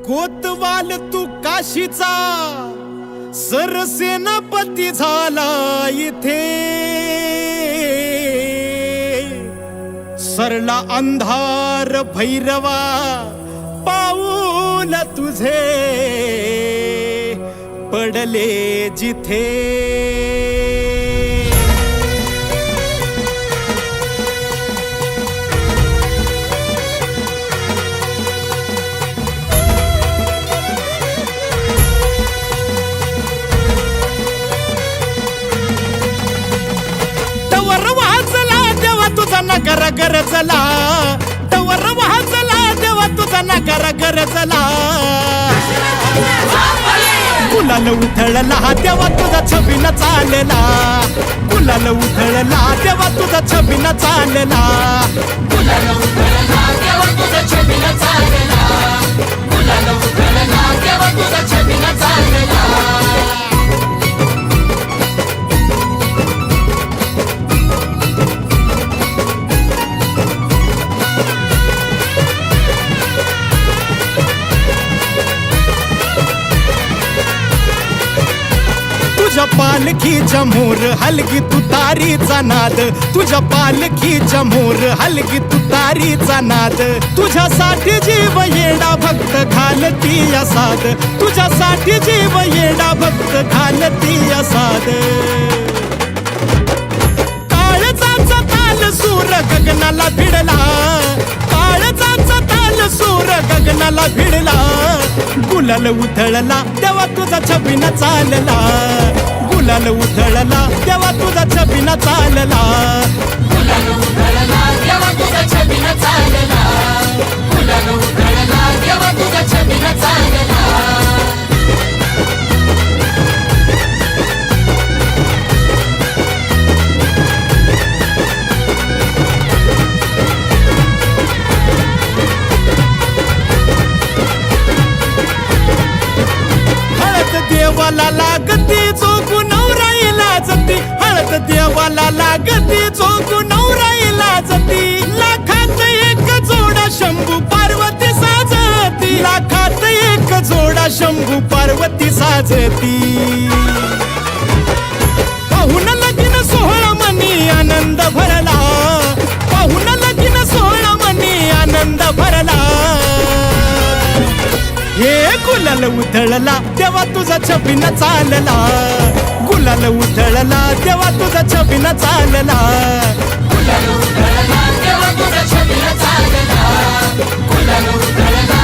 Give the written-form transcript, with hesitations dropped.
कोतवाल तू काशीचा सरसेनापती झाला इथे, सरला अंधार भैरवा पाऊल तुझे पडले जिथे। तवर वाजला देवा तुझा नगर गरजला, तवर वाजला देवा तुझा नगर गरजला। गुलाल उधळला देवा तुझा छबिना चालला, गुलाल उधळला देवा तुझा छबिना चालला, गुलाल उधळला देवा तुझा छबिना चालला, गुलाल उधळला देवा तुझा छबिना चालला। तुझ्या पालखीच्या मोर हलगी तुतारीचा नाद, तुझ्या पालखीच्या मोर हलगी तुतारीचा नाद। तुझ्यासाठी जीव येडा भक्त घालती साद, तुझ्यासाठी जीव येडा भक्त घालती साद। काळजाचा ताल सूर गगनाला भिडला, काळजाचा ताल सूर गगनाला भिडला। गुलाल उधळला देवा तुझा छबिना चालला, गुलाल उधळला देवा तुझा छबिना चालला, गुलाल उधळला देवा तुझा छबिना चालला, गुलाल उधळला देवा तुझा छबिना चालला। देवाला लागती चोकू नवराईला जती, हळद देवाला लागती चोकू नवराईला जती। लाखात एक जोडा शंभू पार्वती साजती, लाखात एक जोडा शंभू पार्वती साजती। पाहून लगीन सोहळा मनी आनंद भरला, पाहून लगीन सोहळा मनी आनंद भरला। हे गुलाल उधळला देवा तुझा छबिना चालला, गुलाल उधळला देवा तुझा छबिना चालला, गुलाल उधळला देवा तुझा छबिना चालला, गुलाल उधळला